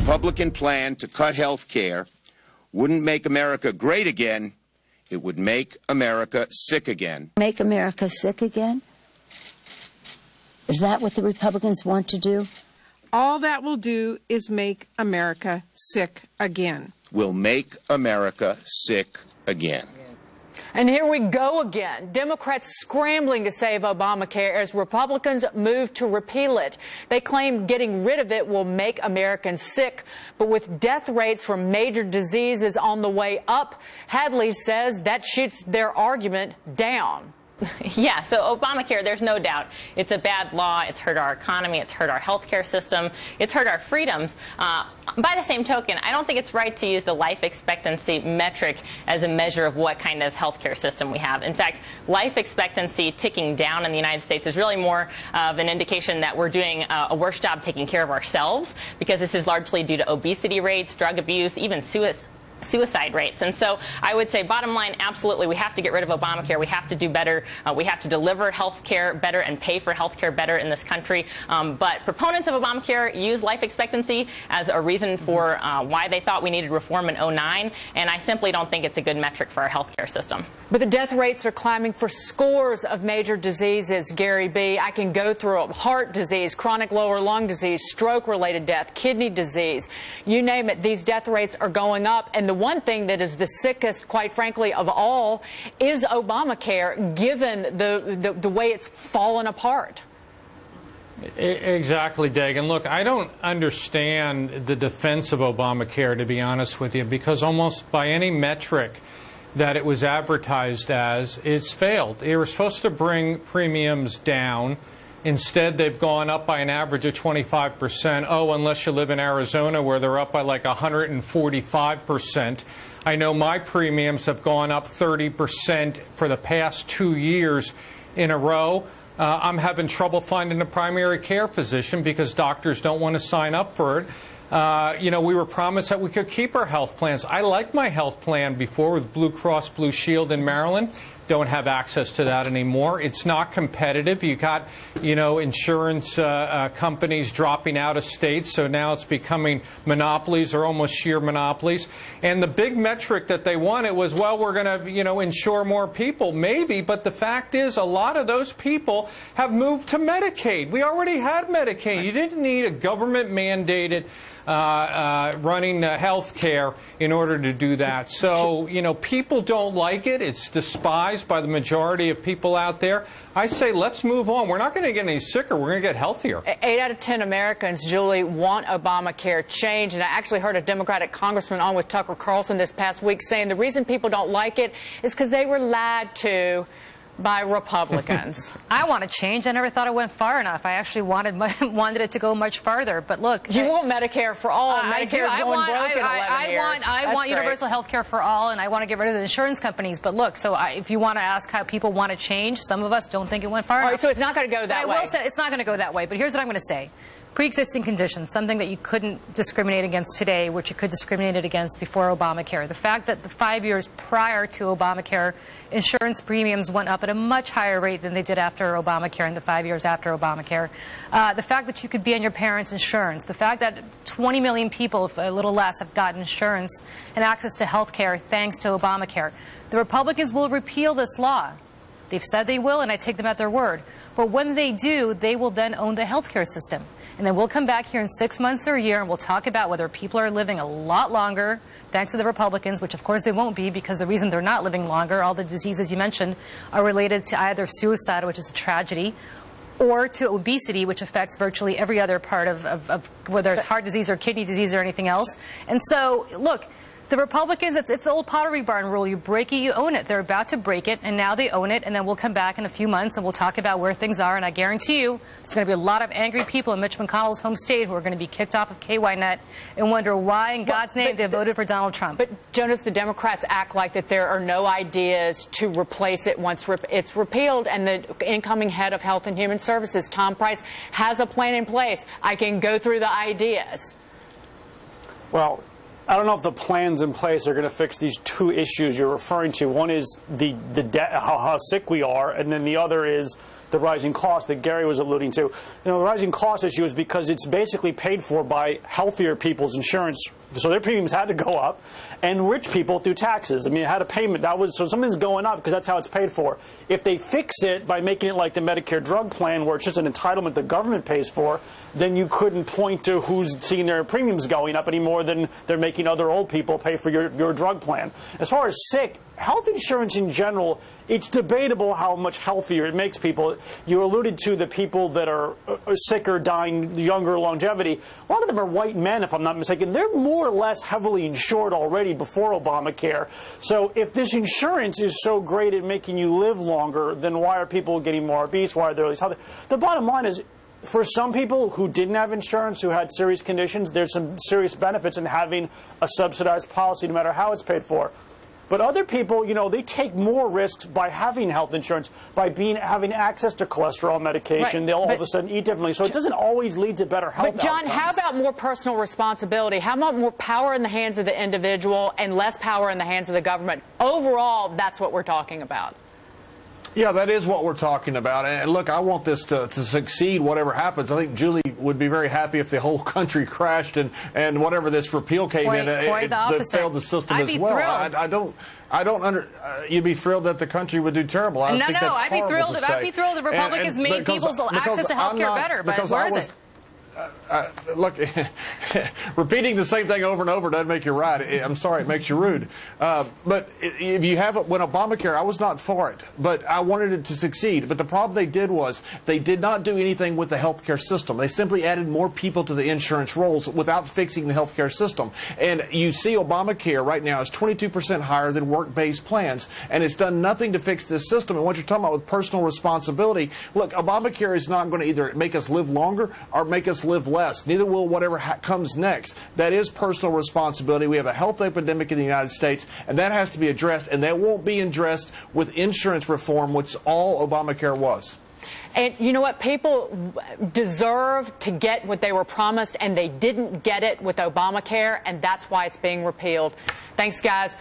Republican plan to cut health care wouldn't make America great again. It would make America sick again. Make America sick again? Is that what the Republicans want to do? All that will do is make America sick again. Will make America sick again. And here we go again. Democrats scrambling to save Obamacare as Republicans move to repeal it. They claim getting rid of it will make Americans sick. But with death rates from major diseases on the way up, Hadley says that shoots their argument down. Yeah, so Obamacare, there's no doubt. It's a bad law. It's hurt our economy. It's hurt our healthcare system. It's hurt our freedoms. By the same token, I don't think it's right to use the life expectancy metric as a measure of what kind of healthcare system we have. In fact, life expectancy ticking down in the United States is really more of an indication that we're doing a worse job taking care of ourselves, because this is largely due to obesity rates, drug abuse, even suicide rates. And so I would say, bottom line, absolutely, we have to get rid of Obamacare. We have to do better. We have to deliver health care better and pay for health care better in this country. But proponents of Obamacare use life expectancy as a reason for why they thought we needed reform in 2009, and I simply don't think it's a good metric for our health care system. But the death rates are climbing for scores of major diseases, Gary B. I can go through them. Heart disease, chronic lower lung disease, stroke-related death, kidney disease. You name it, these death rates are going up. And the one thing that is the sickest, quite frankly, of all is Obamacare, given the way it's fallen apart. Exactly, Dagan. Look, I don't understand the defense of Obamacare, to be honest with you, because almost by any metric that it was advertised as, it's failed. They were supposed to bring premiums down. Instead, they've gone up by an average of 25%. Oh, unless you live in Arizona, where they're up by like 145%. I know my premiums have gone up 30% for the past 2 years in a row. I'm having trouble finding a primary care physician because doctors don't want to sign up for it. You know, we were promised that we could keep our health plans. I liked my health plan before with Blue Cross Blue Shield in Maryland. Don't have access to that anymore. It's not competitive. You got, you know, insurance companies dropping out of states, so now it's becoming monopolies or almost sheer monopolies. And the big metric that they wanted was, well, we're going to, you know, insure more people. Maybe, but the fact is a lot of those people have moved to Medicaid. We already had Medicaid. You didn't need a government-mandated running health care in order to do that. So, you know, people don't like it. It's despised by the majority of people out there. I say let's move on. We're not going to get any sicker. We're going to get healthier. 8 out of 10 Americans, Julie, want Obamacare changed. And I actually heard a Democratic congressman on with Tucker Carlson this past week saying the reason people don't like it is because they were lied to by Republicans. I want to change. I never thought it went far enough. I actually wanted it to go much farther. But look, you want Medicare for all. Medicare is going broke in 11 years. I want universal health care for all, and I want to get rid of the insurance companies. But look, so if you want to ask how people want to change, some of us don't think it went far enough. All right, so it's not going to go that way. I will say it's not going to go that way. But here's what I'm going to say. Pre-existing conditions, something that you couldn't discriminate against today, which you could discriminate against before Obamacare. The fact that the 5 years prior to Obamacare, insurance premiums went up at a much higher rate than they did after Obamacare and the 5 years after Obamacare. The fact that you could be on your parents' insurance. The fact that 20 million people, if a little less, have gotten insurance and access to health care thanks to Obamacare. The Republicans will repeal this law. They've said they will, and I take them at their word. But when they do, they will then own the health care system. And then we'll come back here in 6 months or a year and we'll talk about whether people are living a lot longer thanks to the Republicans, which of course they won't be, because the reason they're not living longer, all the diseases you mentioned, are related to either suicide, which is a tragedy, or to obesity, which affects virtually every other part of whether it's heart disease or kidney disease or anything else. And so, look, the Republicans, it's the old Pottery Barn rule. You break it, you own it. They're about to break it, and now they own it, and then we'll come back in a few months and we'll talk about where things are, and I guarantee you there's going to be a lot of angry people in Mitch McConnell's home state who are going to be kicked off of KYNet and wonder why in God's name they voted for Donald Trump. But, Jonas, the Democrats act like that there are no ideas to replace it once it's repealed, and the incoming head of Health and Human Services, Tom Price, has a plan in place. I can go through the ideas. Well, I don't know if the plans in place are going to fix these two issues you're referring to. One is how sick we are, and then the other is the rising cost that Gary was alluding to. The rising cost issue is because it's basically paid for by healthier people's insurance, so their premiums had to go up, and rich people through taxes. I mean, it had a payment. So something's going up because that's how it's paid for. If they fix it by making it like the Medicare drug plan, where it's just an entitlement the government pays for, then you couldn't point to who's seeing their premiums going up any more than they're making other old people pay for your drug plan. As far as sick, health insurance in general, it's debatable how much healthier it makes people. You alluded to the people that are sicker, dying, younger longevity. A lot of them are white men, if I'm not mistaken. They're more or less heavily insured already before Obamacare. So if this insurance is so great at making you live longer, then why are people getting more obese? Why are they less healthy? The bottom line is, for some people who didn't have insurance, who had serious conditions, there's some serious benefits in having a subsidized policy, no matter how it's paid for. But other people, they take more risks by having health insurance, by having access to cholesterol medication. Right. They'll all of a sudden eat differently. So it doesn't always lead to better health outcomes. But, John, how about more personal responsibility? How about more power in the hands of the individual and less power in the hands of the government? Overall, that's what we're talking about. Yeah, that is what we're talking about. And look, I want this to succeed, whatever happens. I think Julie would be very happy if the whole country crashed and whatever this repeal came in, it failed the system as well. I don't you'd be thrilled that the country would do terrible. I think that's horrible to say. I'd be thrilled if Republicans made people's access to health care better, but where is it? Look, repeating the same thing over and over doesn't make you right. I'm sorry, it makes you rude. But if you have it, when Obamacare, I was not for it, but I wanted it to succeed. But the problem they did was they did not do anything with the health care system. They simply added more people to the insurance rolls without fixing the health care system. And you see Obamacare right now is 22% higher than work-based plans, and it's done nothing to fix this system. And what you're talking about with personal responsibility, look, Obamacare is not going to either make us live longer or make us live less. Neither will whatever comes next. That is personal responsibility. We have a health epidemic in the United States, and that has to be addressed, and that won't be addressed with insurance reform, which all Obamacare was. And you know what? People deserve to get what they were promised, and they didn't get it with Obamacare, and that's why it's being repealed. Thanks, guys.